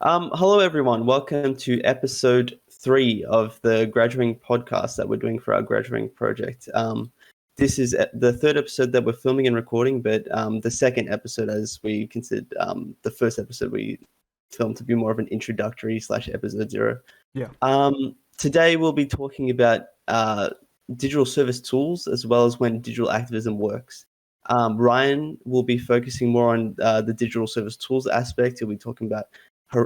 Hello, everyone. Welcome to episode 3 of the graduating podcast that we're doing for our graduating project. This is the third episode that we're filming and recording, but the second episode, as we considered the first episode we filmed to be more of an introductory / episode 0. Yeah. Today we'll be talking about digital service tools as well as when digital activism works. Ryan will be focusing more on the digital service tools aspect. He'll be talking about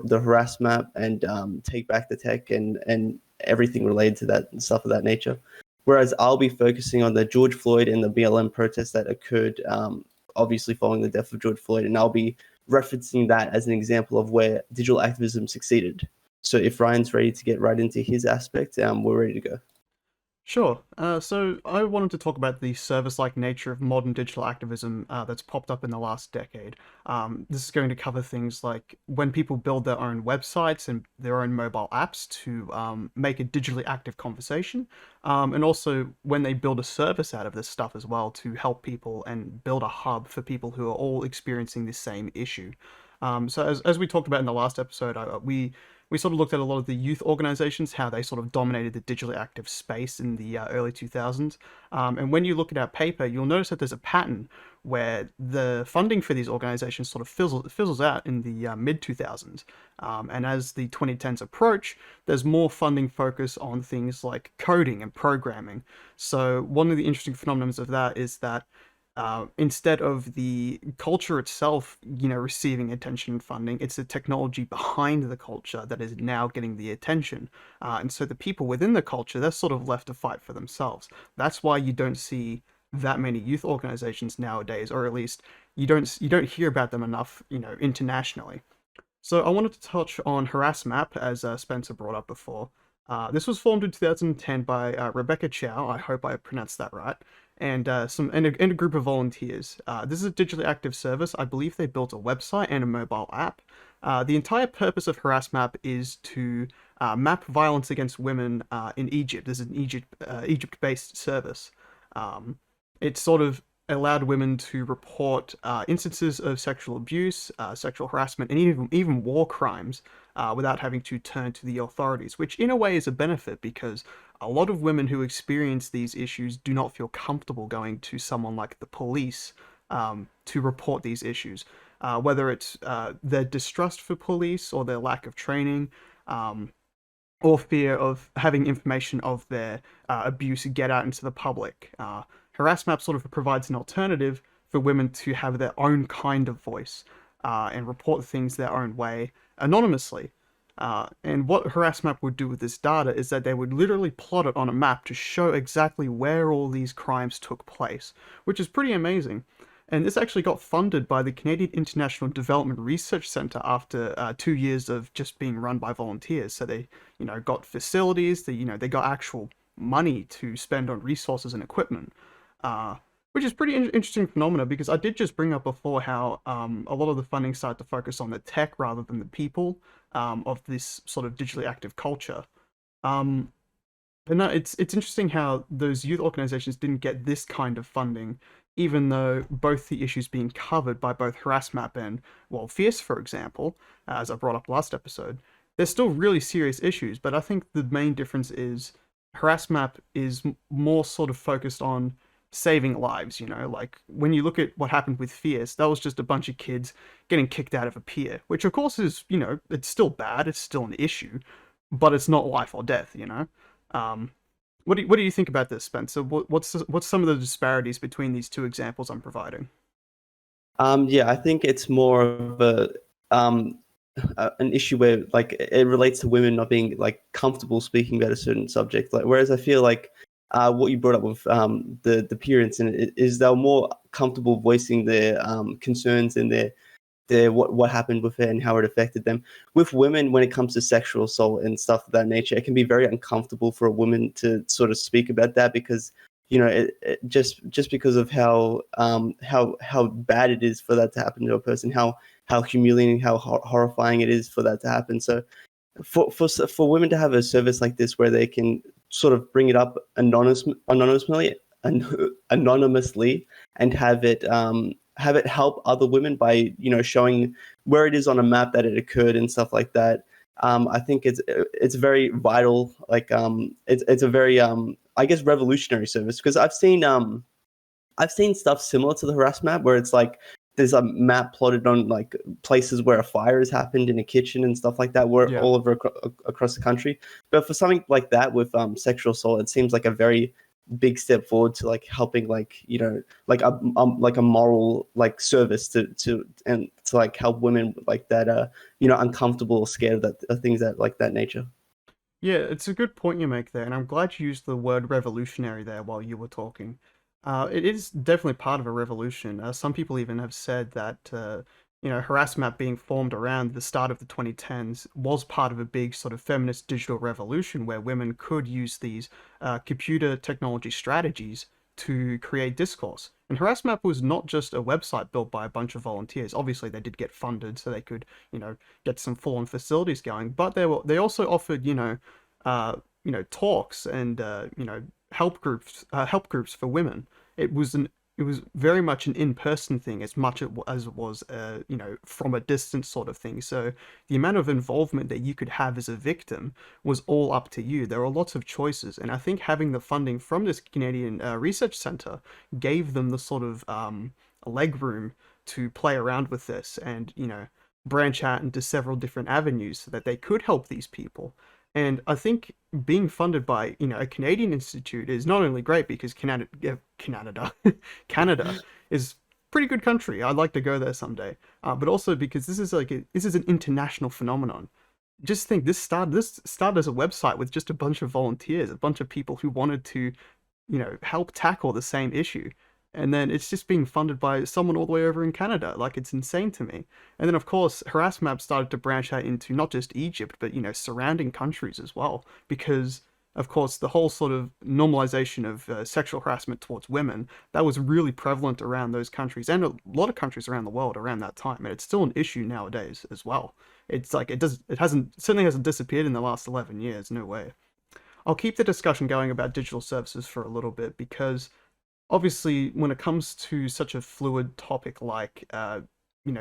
the harass map and take back the tech and everything related to that and stuff of that nature. Whereas I'll be focusing on the George Floyd and the BLM protests that occurred, obviously following the death of George Floyd, and I'll be referencing that as an example of where digital activism succeeded. So if Ryan's ready to get right into his aspect, we're ready to go. Sure. So I wanted to talk about the service-like nature of modern digital activism that's popped up in the last decade. This is going to cover things like when people build their own websites and their own mobile apps to make a digitally active conversation, and also when they build a service out of this stuff as well to help people and build a hub for people who are all experiencing the same issue. So as we talked about in the last episode, we sort of looked at a lot of the youth organizations, how they sort of dominated the digitally active space in the early 2000s. And when you look at our paper, you'll notice that there's a pattern where the funding for these organizations sort of fizzles out in the mid 2000s. And as the 2010s approach, there's more funding focus on things like coding and programming. So one of the interesting phenomena of that is that instead of the culture itself, receiving attention and funding, it's the technology behind the culture that is now getting the attention. And so the people within the culture, they're sort of left to fight for themselves. That's why you don't see that many youth organizations nowadays, or at least you don't hear about them enough, internationally. So I wanted to touch on Harass Map, as Spencer brought up before. This was formed in 2010 by Rebecca Chow. I hope I pronounced that right. And a group of volunteers. This is a digitally active service. I believe they built a website and a mobile app. The entire purpose of Harass Map is to map violence against women in Egypt. This is an Egypt-based service. It sort of allowed women to report instances of sexual abuse, sexual harassment, and even war crimes without having to turn to the authorities, which in a way is a benefit because a lot of women who experience these issues do not feel comfortable going to someone like the police to report these issues, whether it's their distrust for police or their lack of training, or fear of having information of their abuse get out into the public. Harass Map sort of provides an alternative for women to have their own kind of voice and report things their own way anonymously. And what Harass Map would do with this data is that they would literally plot it on a map to show exactly where all these crimes took place, which is pretty amazing. And this actually got funded by the Canadian International Development Research Centre after 2 years of just being run by volunteers. So they, got facilities, they got actual money to spend on resources and equipment. Which is pretty interesting phenomena because I did just bring up before how a lot of the funding started to focus on the tech rather than the people of this sort of digitally active culture. But no, it's interesting how those youth organizations didn't get this kind of funding, even though both the issues being covered by both Harass Map and, Fierce, for example, as I brought up last episode, they're still really serious issues, but I think the main difference is Harass Map is more sort of focused on saving lives, like when you look at what happened with Fierce, that was just a bunch of kids getting kicked out of a pier, which of course is, it's still bad, it's still an issue, but it's not life or death, What do you think about this, Spencer? What's some of the disparities between these two examples I'm providing? Yeah, I think it's more of an issue where like it relates to women not being like comfortable speaking about a certain subject. Like, whereas I feel like what you brought up with the parents and is they're more comfortable voicing their concerns and their what happened with it and how it affected them. With women, when it comes to sexual assault and stuff of that nature, it can be very uncomfortable for a woman to sort of speak about that because it just because of how bad it is for that to happen to a person, how humiliating, how horrifying it is for that to happen. So for women to have a service like this where they can sort of bring it up anonymously and have it have it help other women by showing where it is on a map that it occurred and stuff like that. I think it's very vital. Like it's a very I guess revolutionary service, because I've seen stuff similar to the harass map where it's like there's a map plotted on like places where a fire has happened in a kitchen and stuff like that, where Yeah. all over across the country. But for something like that with sexual assault, it seems like a very big step forward to like helping, like like a moral like service to like help women like that uncomfortable or scared of that things that like that nature. Yeah, it's a good point you make there, and I'm glad you used the word revolutionary there while you were talking. It is definitely part of a revolution. Some people even have said that Harassment being formed around the start of the 2010s was part of a big sort of feminist digital revolution where women could use these computer technology strategies to create discourse. And Harassment was not just a website built by a bunch of volunteers. Obviously, they did get funded so they could, get some full-on facilities going. But they also offered, talks and help groups for women. It was very much an in-person thing as much as it was from a distance sort of thing. So the amount of involvement that you could have as a victim was all up to you. There were lots of choices, and I think having the funding from this Canadian Research Centre gave them the sort of leg room to play around with this and branch out into several different avenues so that they could help these people. And I think being funded by a Canadian institute is not only great because Canada is pretty good country. I'd like to go there someday. But also because this is an international phenomenon. Just think this started as a website with just a bunch of volunteers, a bunch of people who wanted to help tackle the same issue. And then it's just being funded by someone all the way over in Canada. Like, it's insane to me. And then, of course, Harassmap started to branch out into not just Egypt, but, surrounding countries as well. Because, of course, the whole sort of normalization of sexual harassment towards women, that was really prevalent around those countries and a lot of countries around the world around that time. And it's still an issue nowadays as well. It's like, it certainly hasn't disappeared in the last 11 years. No way. I'll keep the discussion going about digital services for a little bit because obviously, when it comes to such a fluid topic like,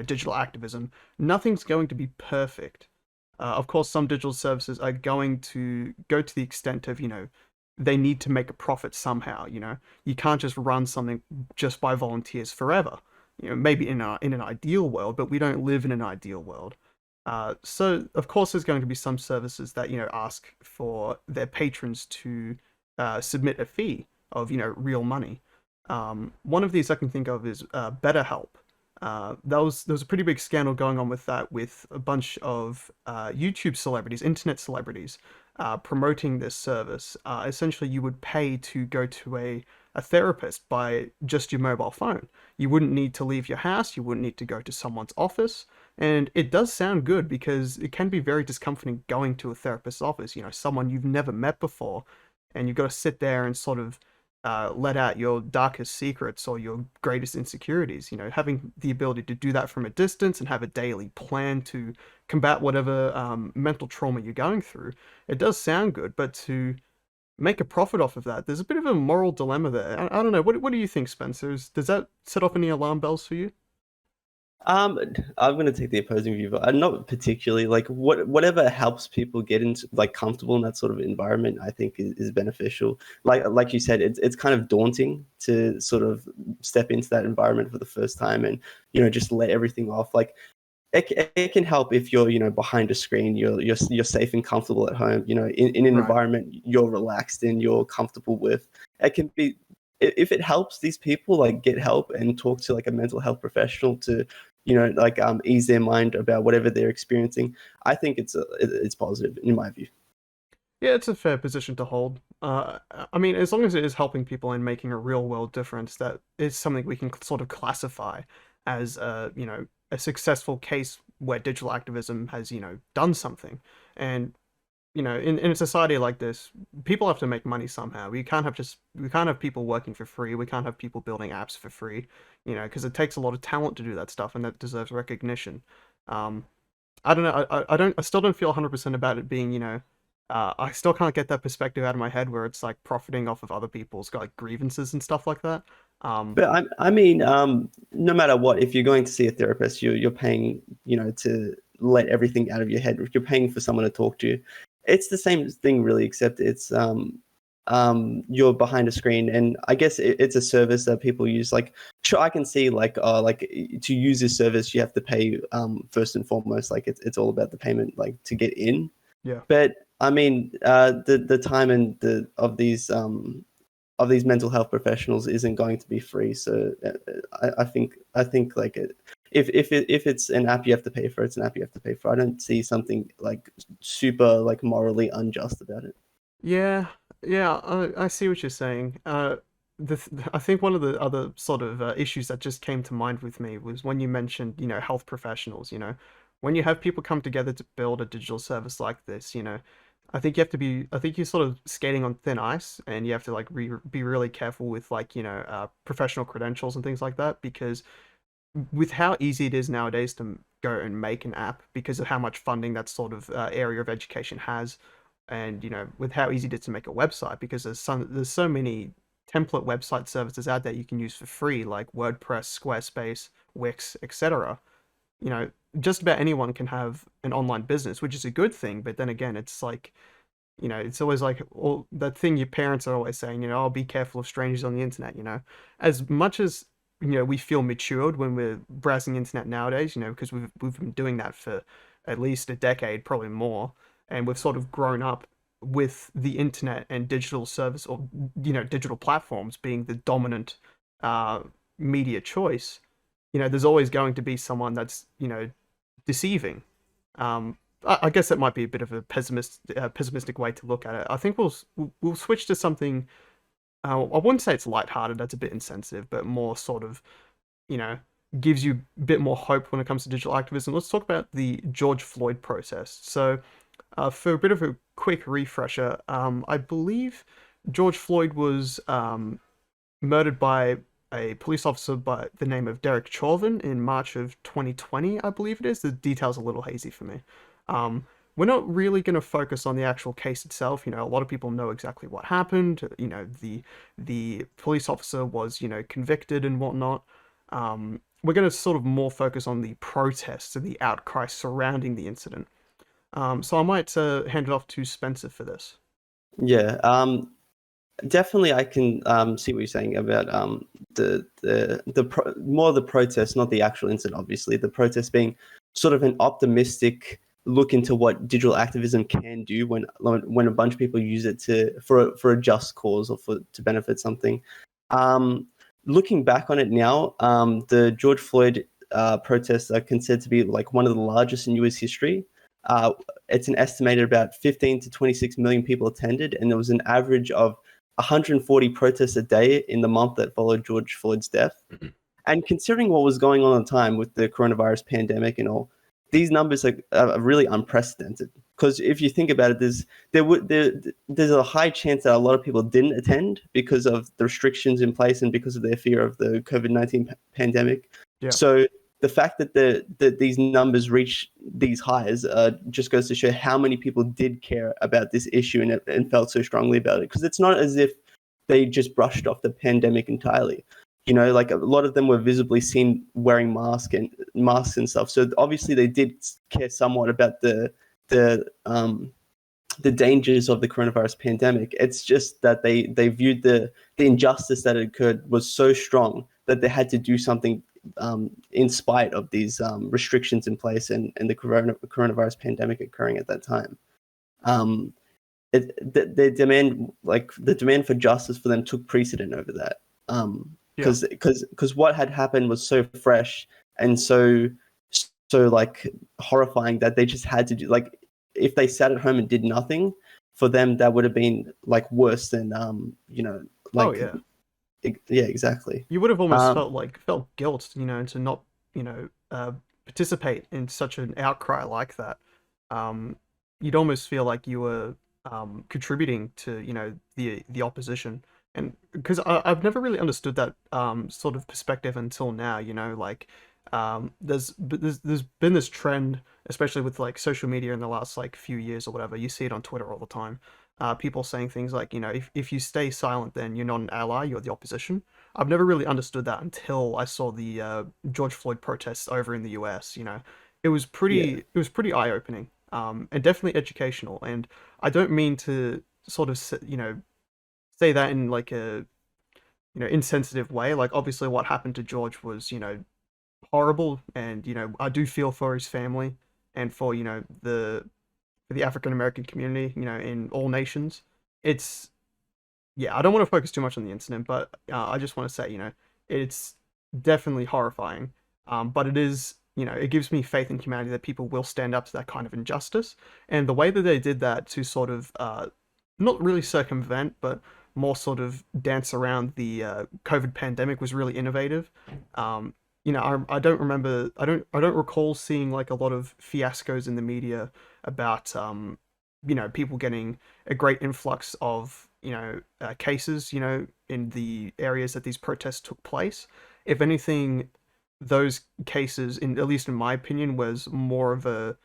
digital activism, nothing's going to be perfect. Of course, some digital services are going to go to the extent of, they need to make a profit somehow. You can't just run something just by volunteers forever. Maybe in an ideal world, but we don't live in an ideal world. So, of course, there's going to be some services that, ask for their patrons to submit a fee of, real money. One of these I can think of is BetterHelp. There was a pretty big scandal going on with that, with a bunch of YouTube celebrities, internet celebrities, promoting this service. Essentially, you would pay to go to a therapist by just your mobile phone. You wouldn't need to leave your house. You wouldn't need to go to someone's office. And it does sound good because it can be very discomforting going to a therapist's office, someone you've never met before, and you've got to sit there and sort of let out your darkest secrets or your greatest insecurities. Having the ability to do that from a distance and have a daily plan to combat whatever mental trauma you're going through, it does sound good. But to make a profit off of that, there's a bit of a moral dilemma there. I don't know. What do you think, Spencer? Does that set off any alarm bells for you? I'm going to take the opposing view, but not particularly. Like whatever helps people get into like comfortable in that sort of environment, I think is beneficial. Like you said, it's kind of daunting to sort of step into that environment for the first time and just let everything off. Like it can help if you're behind a screen, you're safe and comfortable at home. In an Right. environment you're relaxed and you're comfortable with. It can be, if it helps these people like get help and talk to like a mental health professional to ease their mind about whatever they're experiencing, I think it's positive in my view. Yeah, it's a fair position to hold. I mean, as long as it is helping people and making a real world difference, that is something we can sort of classify as a successful case where digital activism has done something. And in a society like this, people have to make money somehow. We can't have people working for free. We can't have people building apps for free. Because it takes a lot of talent to do that stuff, and that deserves recognition. Um, I don't know. I still don't feel 100% about it being, I still can't get that perspective out of my head where it's like profiting off of other people's like grievances and stuff like that. But I mean, no matter what, if you're going to see a therapist, you're paying, to let everything out of your head. If you're paying for someone to talk to you, it's the same thing, really, except it's you're behind a screen, and I guess it's a service that people use. Like, sure, I can see like to use this service, you have to pay first and foremost. Like, it's all about the payment, like to get in. Yeah. But I mean, the time and of these mental health professionals isn't going to be free. So I think like if it's an app you have to pay for, it's an app you have to pay for. I don't see something like super like morally unjust about it. Yeah, yeah, I see what you're saying. I think one of the other sort of issues that just came to mind with me was when you mentioned, health professionals, when you have people come together to build a digital service like this, I think you're sort of skating on thin ice, and you have to like be really careful with like, professional credentials and things like that, because with how easy it is nowadays to go and make an app because of how much funding that sort of area of education has, and with how easy it is to make a website because there's so many template website services out there you can use for free like WordPress, Squarespace, Wix, etc. you know just about anyone can have an online business, which is a good thing, but then again it's like, it's always like all that thing your parents are always saying, oh, be careful of strangers on the internet. As much as we feel matured when we're browsing the internet nowadays, because we've been doing that for at least a decade, probably more, and we've sort of grown up with the internet and digital service, or digital platforms being the dominant uh, media choice. There's always going to be someone that's deceiving. I guess that might be a bit of a pessimistic way to look at it. I think we'll switch to something. I wouldn't say it's lighthearted. That's a bit insensitive, but more sort of, you know, gives you a bit more hope when it comes to digital activism. Let's talk about the George Floyd protest. So, for a bit of a quick refresher, I believe George Floyd was murdered by a police officer by the name of Derek Chauvin in March of 2020, I believe it is. The details are a little hazy for me. Um, we're not really going to focus on the actual case itself. A lot of people know exactly what happened. The police officer was, convicted and whatnot. We're going to sort of more focus on the protests and the outcry surrounding the incident. So I might hand it off to Spencer for this. Yeah, definitely. I can see what you're saying about more the protest, not the actual incident. Obviously, the protest being sort of an optimistic look into what digital activism can do when a bunch of people use it for a just cause or to benefit something. Looking back on it now, the George Floyd protests are considered to be like one of the largest in US history. It's an estimated about 15 to 26 million people attended, and there was an average of 140 protests a day in the month that followed George Floyd's death. And considering what was going on at the time with the coronavirus pandemic and all, these numbers are really unprecedented. Because if you think about it, there's a high chance that a lot of people didn't attend because of the restrictions in place and because of their fear of the COVID-19 pandemic. Yeah. So the fact that these numbers reach these highs just goes to show how many people did care about this issue and felt so strongly about it. Because it's not as if they just brushed off the pandemic entirely. Like a lot of them were visibly seen wearing masks and stuff. So obviously they did care somewhat about the dangers of the coronavirus pandemic. It's just that they viewed the injustice that had occurred was so strong that they had to do something in spite of these restrictions in place and the coronavirus pandemic occurring at that time. The demand for justice for them took precedent over that. Because what had happened was so fresh and so like horrifying that they just had to do, like, if they sat at home and did nothing, for them that would have been like worse than like. Oh yeah. Yeah, exactly. You would have almost felt guilt, to not, participate in such an outcry like that. You'd almost feel like you were contributing to, the opposition. And because I've never really understood that sort of perspective until now, like There's been this trend, especially with like social media in the last like few years or whatever. You see it on Twitter all the time. People saying things like, if you stay silent, then you're not an ally, you're the opposition. I've never really understood that until I saw the George Floyd protests over in the US. Yeah, It was pretty eye-opening, and definitely educational. And I don't mean to sort of say that in like a insensitive way. Like obviously, what happened to George was horrible, and I do feel for his family and for for the African American community, in all nations. It's Yeah, I don't want to focus too much on the incident, but I just want to say, it's definitely horrifying. But it is, it gives me faith in humanity that people will stand up to that kind of injustice. And the way that they did that to sort of not really circumvent, but more sort of dance around the COVID pandemic was really innovative. I don't remember, I don't recall seeing like a lot of fiascos in the media about, people getting a great influx of, cases, in the areas that these protests took place. If anything, those cases, in at least in my opinion, was more of a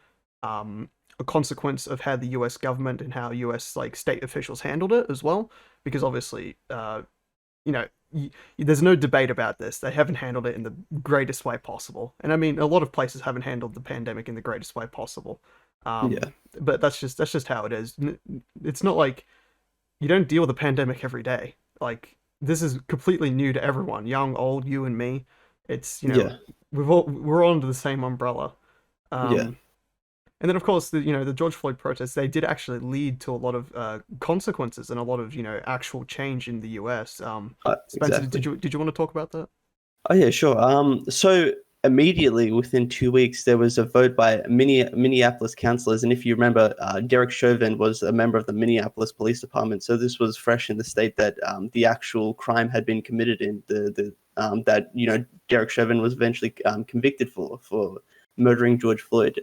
consequence of how the U.S. government and how U.S. like state officials handled it as well. Because obviously, you know, there's no debate about this. They haven't handled it in the greatest way possible, and I mean, a lot of places haven't handled the pandemic in the greatest way possible. yeah, But that's just how it is. It's not like you don't deal with a pandemic every day. Like this is completely new to everyone, young, old, you and me. It's yeah, we're all under the same umbrella. yeah. Um, and then of course the George Floyd protests, they did actually lead to a lot of consequences and a lot of actual change in the U.S. Spencer, Exactly. did you want to talk about that? Oh yeah, sure. So immediately within 2 weeks, there was a vote by Minneapolis councillors, and if you remember, Derek Chauvin was a member of the Minneapolis Police Department. So this was fresh in the state that the actual crime had been committed in the that Derek Chauvin was eventually convicted for murdering George Floyd.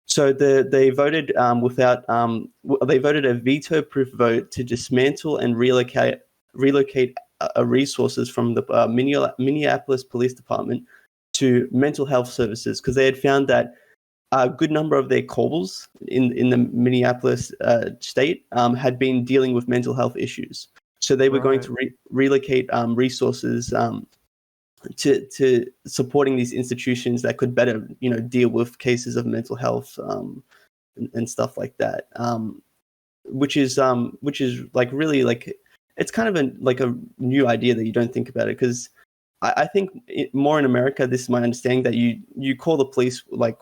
So they voted they voted a veto-proof vote to dismantle and relocate resources from the Minneapolis Police Department to mental health services because they had found that a good number of their calls in the Minneapolis state had been dealing with mental health issues. So they were going Right. to relocate resources to supporting these institutions that could better deal with cases of mental health and stuff like that, which is like really like it's kind of like a new idea that you don't think about it because I think more in America, this is my understanding that you call the police like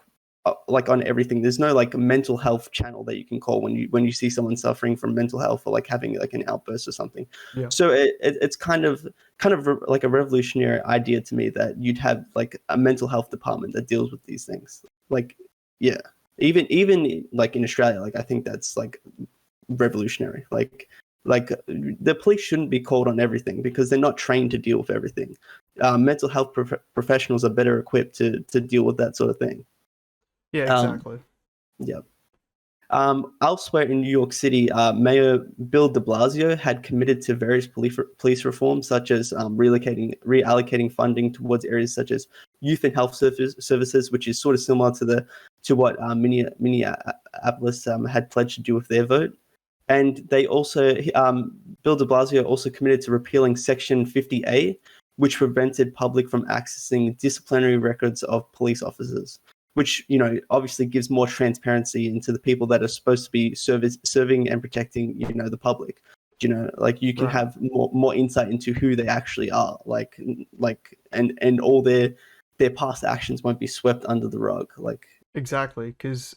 on everything. There's no like mental health channel that you can call when you see someone suffering from mental health or like having like an outburst or something. Yeah. So it's kind of like a revolutionary idea to me that you'd have like a mental health department that deals with these things. Like yeah, even like in Australia, like I think that's like revolutionary. Like the police shouldn't be called on everything because they're not trained to deal with everything. Mental health professionals are better equipped to deal with that sort of thing. Yeah, Um, exactly. yeah. Elsewhere in New York City, Mayor Bill de Blasio had committed to various police reforms, such as reallocating funding towards areas such as youth and health services, which is sort of similar to what Minneapolis had pledged to do with their vote. And they also, Bill de Blasio also committed to repealing Section 50A, which prevented public from accessing disciplinary records of police officers, which, obviously gives more transparency into the people that are supposed to be serving and protecting, the public. Like you can Right. have more insight into who they actually are, and all their past actions won't be swept under the rug. Like, Exactly, because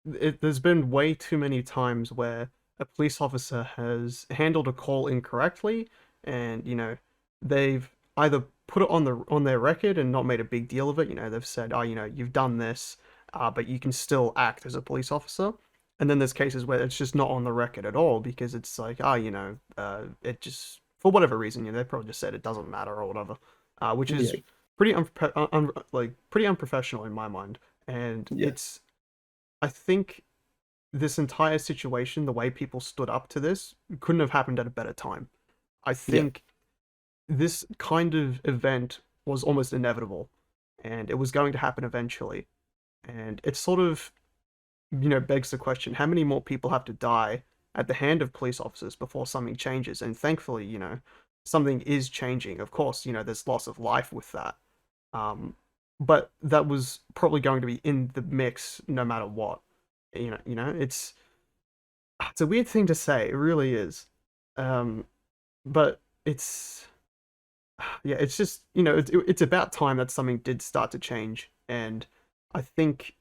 there's been way too many times where a police officer has handled a call incorrectly, and they've either put it on their record and not made a big deal of it. They've said, "Oh, you've done this, but you can still act as a police officer." And then there's cases where it's just not on the record at all because it's like, it just for whatever reason, they probably just said it doesn't matter or whatever, which yeah, is pretty unprofessional in my mind. And yeah, I think this entire situation, the way people stood up to this, couldn't have happened at a better time. I yeah, think this kind of event was almost inevitable. and it was going to happen eventually. And it sort of, begs the question, how many more people have to die at the hand of police officers before something changes? And thankfully, something is changing. Of course, there's loss of life with that. Um, but that was probably going to be in the mix no matter what. It's a weird thing to say. It really is. Um, but it's yeah, it's just it's about time that something did start to change, and I think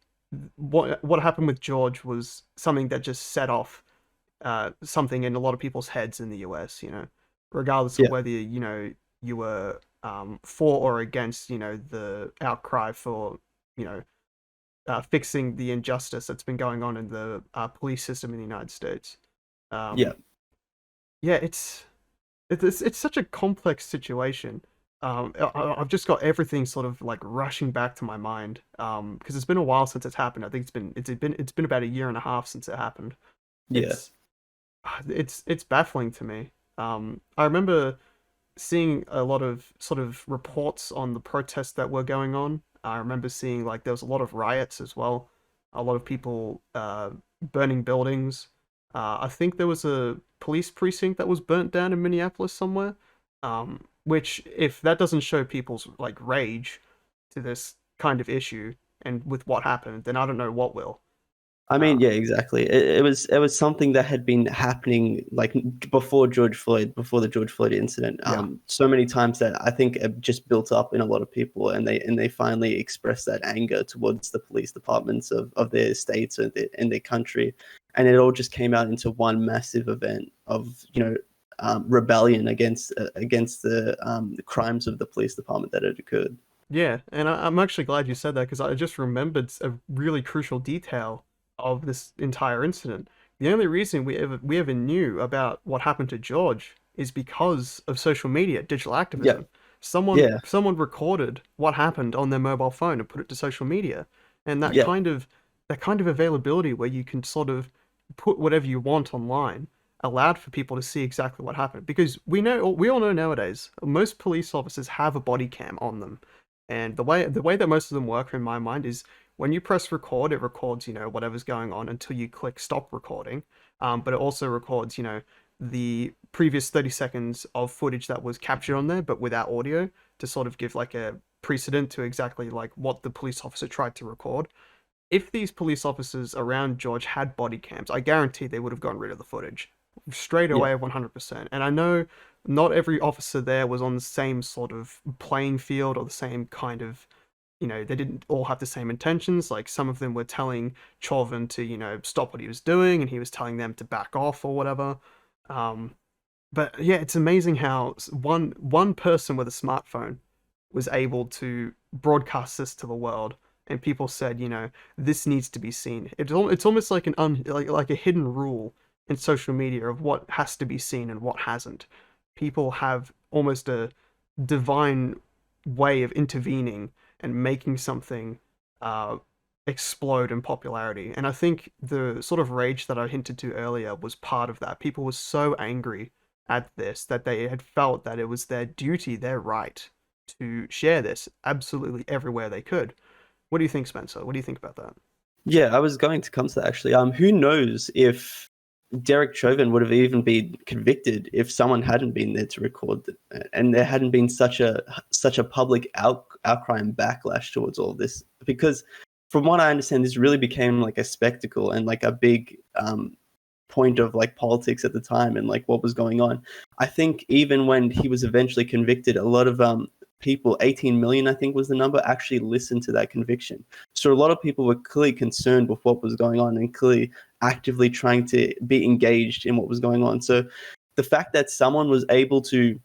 what happened with George was something that just set off something in a lot of people's heads in the US. Regardless of Yeah. whether you were for or against the outcry for fixing the injustice that's been going on in the police system in the United States. Yeah. Um, yeah, it's such a complex situation. I've just got everything sort of like rushing back to my mind. Because it's been a while since it's happened. I think it's been about a year and a half since it happened. Yeah. It's it's baffling to me. I remember seeing a lot of sort of reports on the protests that were going on. I remember seeing like there was a lot of riots as well, a lot of people burning buildings. I think there was a police precinct that was burnt down in Minneapolis somewhere. Which, if that doesn't show people's like rage to this kind of issue and with what happened, then I don't know what will. I mean, Uh, yeah, exactly. It was something that had been happening like before before the George Floyd incident. yeah, So many times that I think it just built up in a lot of people, and they finally expressed that anger towards the police departments of their states and their country, and it all just came out into one massive event of rebellion against the crimes of the police department that had occurred. yeah, and I'm actually glad you said that because I just remembered a really crucial detail of this entire incident. The only reason we ever knew about what happened to George is because of social media, digital Yeah, activism. Someone yeah, someone recorded what happened on their mobile phone and put it to social media, and yeah, that kind of availability where you can sort of put whatever you want online allowed for people to see exactly what happened because we all know nowadays most police officers have a body cam on them, and the way that most of them work in my mind is when you press record, it records, whatever's going on until you click stop recording. But it also records, the previous 30 seconds of footage that was captured on there, but without audio to sort of give like a precedent to exactly like what the police officer tried to record. If these police officers around George had body cams, I guarantee they would have gotten rid of the footage straight yeah, away 100%. And I know not every officer there was on the same sort of playing field or the same kind of they didn't all have the same intentions. Like some of them were telling Chauvin to, stop what he was doing, and he was telling them to back off or whatever. Um, but yeah, it's amazing how one person with a smartphone was able to broadcast this to the world, and people said, this needs to be seen. It's almost like like a hidden rule in social media of what has to be seen and what hasn't. People have almost a divine way of intervening and making something uh, explode in popularity. And I think the sort of rage that I hinted to earlier was part of that. People were so angry at this that they had felt that it was their duty, their right to share this absolutely everywhere they could. What do you think, Spencer? What do you think about that? yeah. I was going to come to that actually. Who knows if Derek Chauvin would have even been convicted if someone hadn't been there to record it, and there hadn't been such a public outcry and backlash towards all of this. Because from what I understand, this really became like a spectacle and like a big point of like politics at the time and like what was going on. I think even when he was eventually convicted, a lot of people, 18 million I think was the number, actually listened to that conviction. So a lot of people were clearly concerned with what was going on and clearly actively trying to be engaged in what was going on. So the fact that someone was able to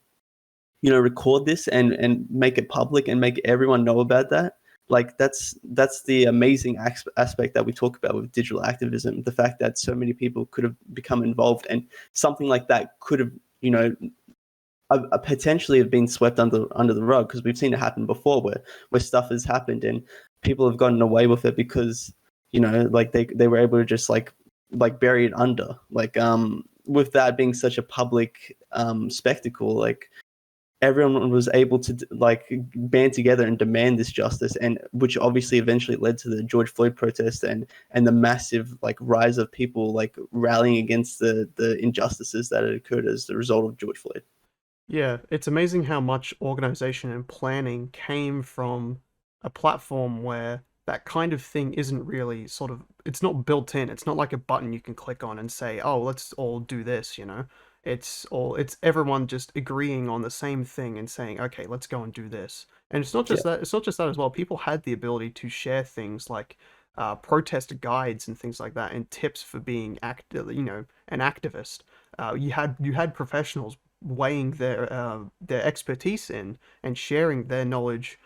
record this and make it public and make everyone know about that, like that's the amazing aspect that we talk about with digital activism. The fact that so many people could have become involved and something like that could have potentially have been swept under the rug, because we've seen it happen before where stuff has happened and people have gotten away with it because like they were able to just like bury it under, like with that being such a public spectacle. Like everyone was able to like band together and demand this justice, and which obviously eventually led to the George Floyd protest and the massive like rise of people like rallying against the injustices that had occurred as the result of George Floyd. Yeah, it's amazing how much organization and planning came from a platform where that kind of thing isn't really sort of, it's not built in. It's not like a button you can click on and say, "Oh, let's all do this," you know? It's everyone just agreeing on the same thing and saying, "Okay, let's go and do this." And Yeah. it's not just that as well. People had the ability to share things like protest guides and things like that, and tips for being an activist. You had professionals weighing their expertise in and sharing their knowledge,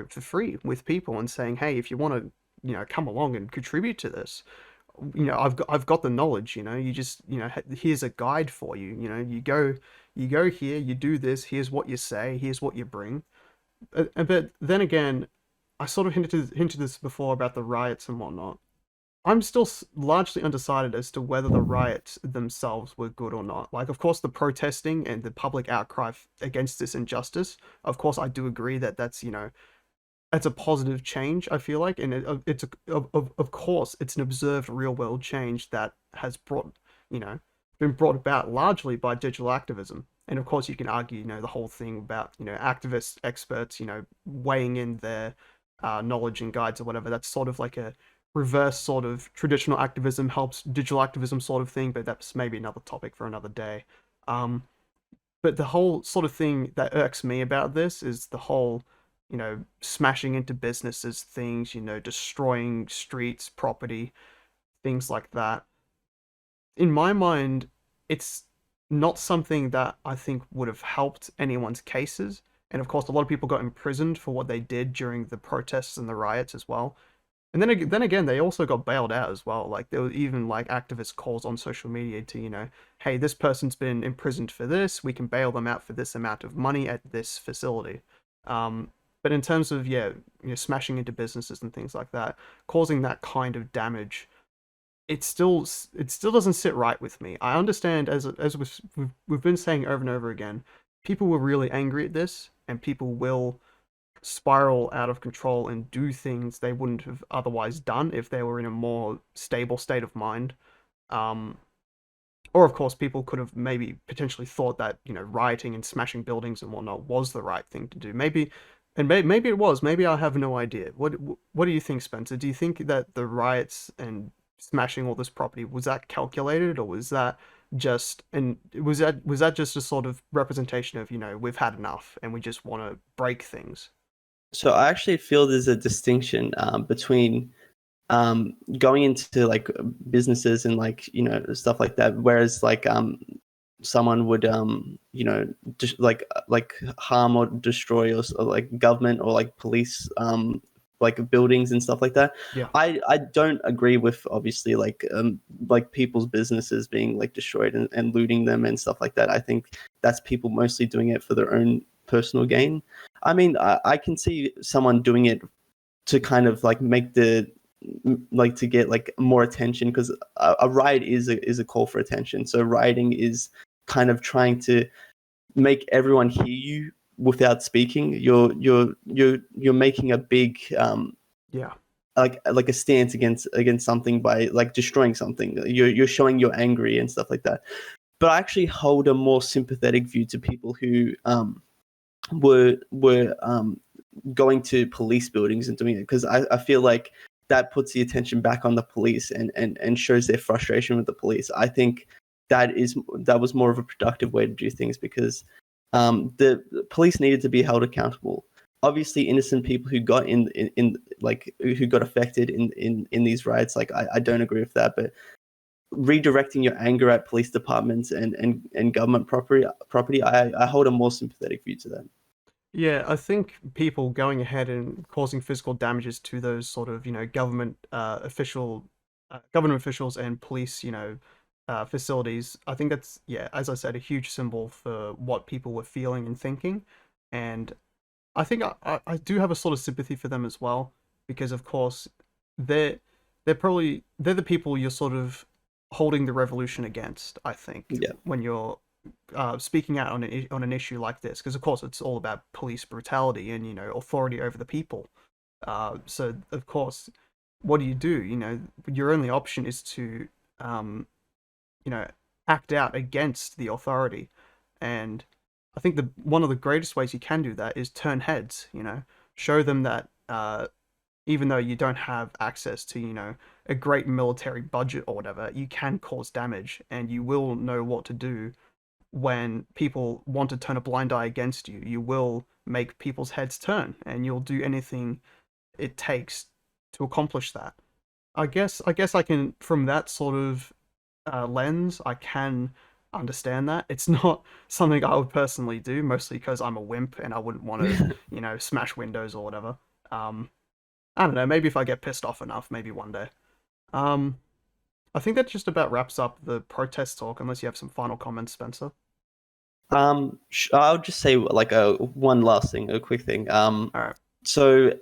for free with people and saying, "Hey, if you want to, come along and contribute to this, I've got the knowledge. You just, here's a guide for you. You go here, you do this. Here's what you say. Here's what you bring." But then again, I sort of hinted this before about the riots and whatnot. I'm still largely undecided as to whether the riots themselves were good or not. Like, of course, the protesting and the public outcry against this injustice, of course, I do agree that that's a positive change, I feel like. And of course, it's an observed real world change that has you know, been brought about largely by digital activism. And of course, you can argue, the whole thing about, activists, experts, weighing in their knowledge and guides or whatever. That's sort of like a reverse sort of traditional activism helps digital activism sort of thing, but that's maybe another topic for another day. Um, but the whole sort of thing that irks me about this is the whole, smashing into businesses, things, destroying streets, property, things like that. In my mind, it's not something that I think would have helped anyone's cases. And of course, a lot of people got imprisoned for what they did during the protests and the riots as well. And then again, they also got bailed out as well. Like there were even like activist calls on social media to, hey, this person's been imprisoned for this. We can bail them out for this amount of money at this facility. But in terms of smashing into businesses and things like that, causing that kind of damage, it still doesn't sit right with me. I understand as we've been saying over and over again, people were really angry at this, and people will spiral out of control and do things they wouldn't have otherwise done if they were in a more stable state of mind. Um, or of course, people could have maybe potentially thought that rioting and smashing buildings and whatnot was the right thing to do. Maybe it was. Maybe I have no idea. What do you think, Spencer? Do you think that the riots and smashing all this property was that calculated, or was that was that just a sort of representation of we've had enough and we just want to break things? So I actually feel there's a distinction between going into like businesses and like stuff like that, whereas like someone would just like harm or destroy or like government or like police like buildings and stuff like that. Yeah. I don't agree with obviously like people's businesses being like destroyed and looting them and stuff like that. I think that's people mostly doing it for their own personal gain. I mean, I can see someone doing it to kind of like make like to get like more attention, because a riot is a call for attention. So rioting is kind of trying to make everyone hear you without speaking. You're making a big Yeah. like a stance against something by like destroying something. You're showing you're angry and stuff like that. But I actually hold a more sympathetic view to people who were going to police buildings and doing it, because I feel like that puts the attention back on the police and shows their frustration with the police. I think that was more of a productive way to do things, because the police needed to be held accountable. Obviously, innocent people who got in like who got affected in these riots, like I don't agree with that, but redirecting your anger at police departments and government property, I hold a more sympathetic view to that. Yeah, I think people going ahead and causing physical damages to those sort of, government officials and police, facilities. I think that's, yeah, as I said, a huge symbol for what people were feeling and thinking. And I think I do have a sort of sympathy for them as well, because of course they're they're the people you're sort of holding the revolution against, I think, Yeah. when you're speaking out on an issue like this, because of course it's all about police brutality and authority over the people. So of course, what do? Your only option is to you know act out against the authority, and I think the one of the greatest ways you can do that is turn heads. Show them that even though you don't have access to a great military budget or whatever, you can cause damage, and you will know what to do when people want to turn a blind eye against you. You will make people's heads turn, and you'll do anything it takes to accomplish that. I can, from that sort of lens, I can understand that. It's not something I would personally do, mostly because I'm a wimp and I wouldn't want to, smash windows or whatever. I don't know, maybe if I get pissed off enough, maybe one day. Um, I think that just about wraps up the protest talk, unless you have some final comments, Spencer. I'll just say like a one last thing, a quick thing. All right. So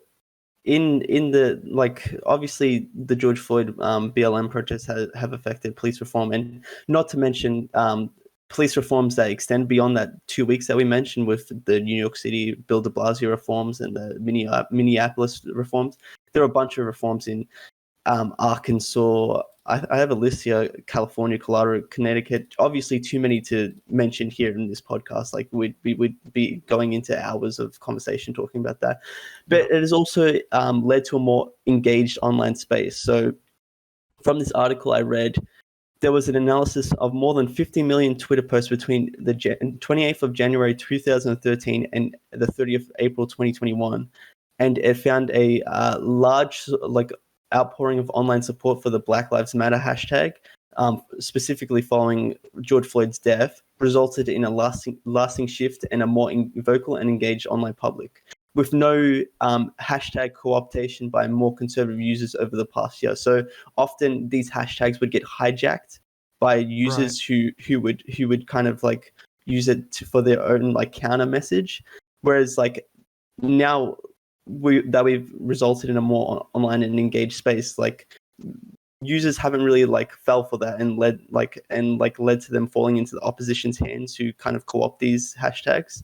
in the like obviously the George Floyd BLM protests have affected police reform, and not to mention police reforms that extend beyond that 2 weeks that we mentioned with the New York City Bill de Blasio reforms and the Minneapolis reforms. There are a bunch of reforms in Arkansas. I have a list here: California, Colorado, Connecticut. Obviously, too many to mention here in this podcast. Like we'd be going into hours of conversation talking about that. But it has also led to a more engaged online space. So, from this article I read, there was an analysis of more than 50 million Twitter posts between the 28th of January 2013 and the 30th of April 2021, and it found a large outpouring of online support for the Black Lives Matter hashtag, specifically following George Floyd's death, resulted in a lasting shift and a more vocal and engaged online public, with no hashtag co-optation by more conservative users over the past year. So often these hashtags would get hijacked by users who would kind of like use it for their own like counter message, whereas like now we've resulted in a more online and engaged space, like users haven't really like fell for that and led to them falling into the opposition's hands who kind of co-opt these hashtags.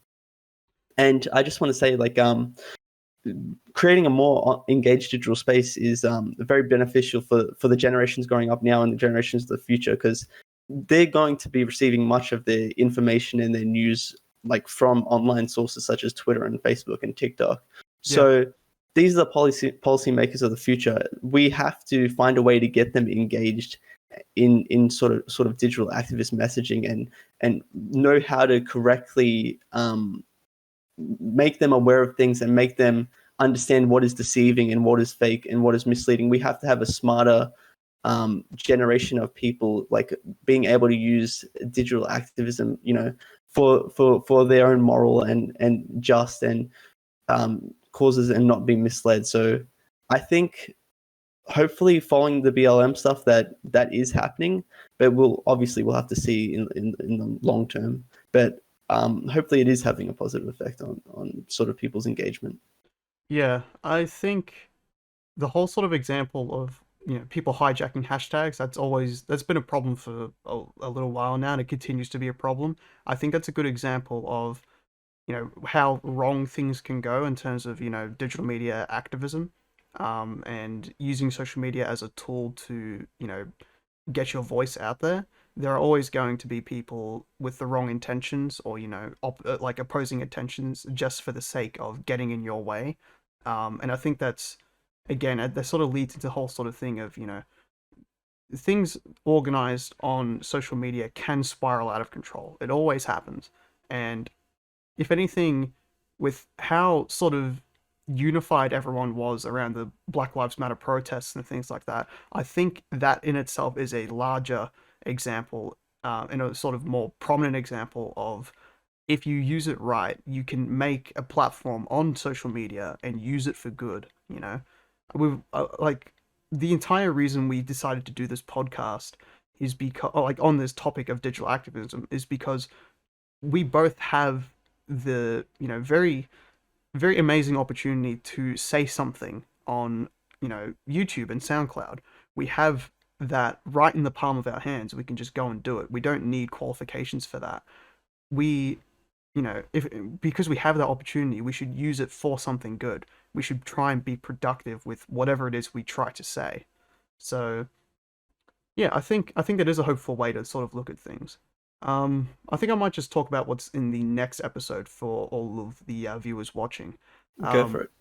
And I just want to say like creating a more engaged digital space is very beneficial for the generations growing up now and the generations of the future, because they're going to be receiving much of their information and their news like from online sources such as Twitter and Facebook and TikTok. So these are the policy makers of the future. We have to find a way to get them engaged in sort of digital activist messaging and know how to correctly make them aware of things and make them understand what is deceiving and what is fake and what is misleading. We have to have a smarter generation of people like being able to use digital activism, for their own moral and just and causes and not being misled. So I think hopefully following the BLM stuff that is happening, but we'll have to see in the long term. But hopefully it is having a positive effect on sort of people's engagement. Yeah, I think the whole sort of example of people hijacking hashtags, that's been a problem for a little while now, and it continues to be a problem. I think that's a good example of how wrong things can go in terms of digital media activism, and using social media as a tool to get your voice out there. There are always going to be people with the wrong intentions, or like opposing intentions, just for the sake of getting in your way. And I think that's, again, that sort of leads into the whole sort of thing of things organized on social media can spiral out of control. It always happens. And if anything, with how sort of unified everyone was around the Black Lives Matter protests and things like that, I think that in itself is a larger example, and a sort of more prominent example of, if you use it right, you can make a platform on social media and use it for good. We've like the entire reason we decided to do this podcast is because, like, on this topic of digital activism, is because we both have the very, very amazing opportunity to say something on YouTube and SoundCloud. We have that right in the palm of our hands. We can just go and do it. We don't need qualifications for that. we, if because we have that opportunity, we should use it for something good. We should try and be productive with whatever it is we try to say. So yeah, I think that is a hopeful way to sort of look at things. I think I might just talk about what's in the next episode for all of the viewers watching. Go for Um, it.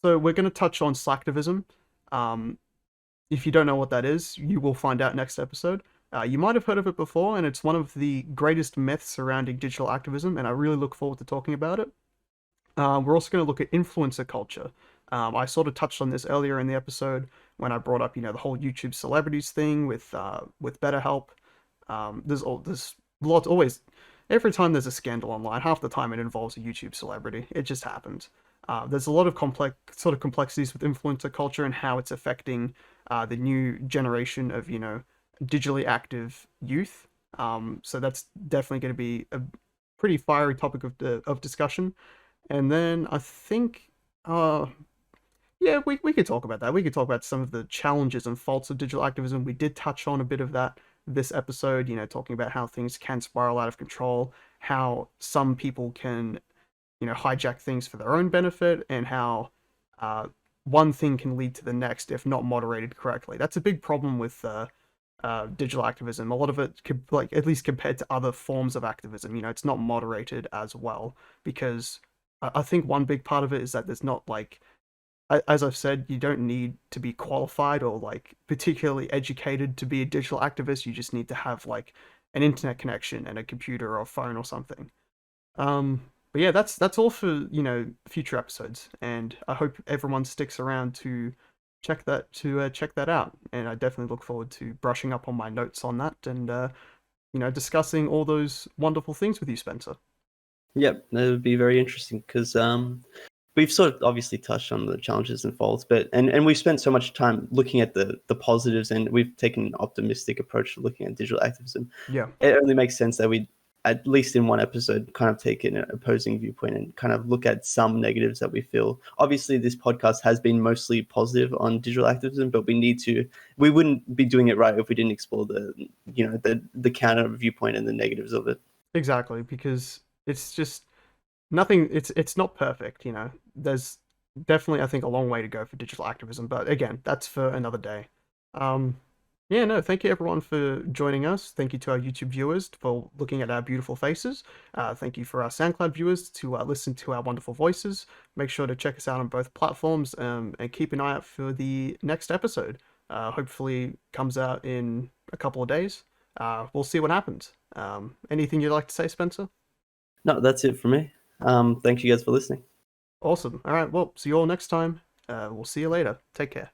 so we're going to touch on slacktivism. Um, if you don't know what that is, you will find out next episode. You might have heard of it before, and it's one of the greatest myths surrounding digital activism, and I really look forward to talking about it. We're also going to look at influencer culture. I sort of touched on this earlier in the episode when I brought up, the whole YouTube celebrities thing with BetterHelp. There's lots always every time there's a scandal online, half the time it involves a YouTube celebrity. It just happens. There's a lot of complexities with influencer culture and how it's affecting the new generation of digitally active youth. So that's definitely going to be a pretty fiery topic of discussion. And then I think, yeah, we could talk about that. We could talk about some of the challenges and faults of digital activism. We did touch on a bit of that this episode, talking about how things can spiral out of control, how some people can, hijack things for their own benefit, and how one thing can lead to the next if not moderated correctly. That's a big problem with digital activism. A lot of it, like at least compared to other forms of activism, it's not moderated as well because I think one big part of it is that there's not like, as I've said, you don't need to be qualified or like particularly educated to be a digital activist. You just need to have like an internet connection and a computer or a phone or something. But yeah, that's all for future episodes, and I hope everyone sticks around to check that out. And I definitely look forward to brushing up on my notes on that and discussing all those wonderful things with you, Spencer. Yep, that would be very interesting because we've sort of obviously touched on the challenges and faults, but and we've spent so much time looking at the positives, and we've taken an optimistic approach to looking at digital activism. Yeah, It only makes sense that we, at least in one episode, kind of take an opposing viewpoint and kind of look at some negatives that we feel. Obviously, this podcast has been mostly positive on digital activism, but we wouldn't be doing it right if we didn't explore the counter viewpoint and the negatives of it. exactly, because it's just nothing. It's not perfect. There's definitely, I think, a long way to go for digital activism, but again, that's for another day. Um, yeah, no, thank you everyone for joining us. Thank you to our YouTube viewers for looking at our beautiful faces. Thank you for our SoundCloud viewers to listen to our wonderful voices. Make sure to check us out on both platforms, and keep an eye out for the next episode. Hopefully comes out in a couple of days. We'll see what happens. Anything you'd like to say, Spencer? No, that's it for me. Thank you guys for listening. Awesome. All right, well, see you all next time. We'll see you later. Take care.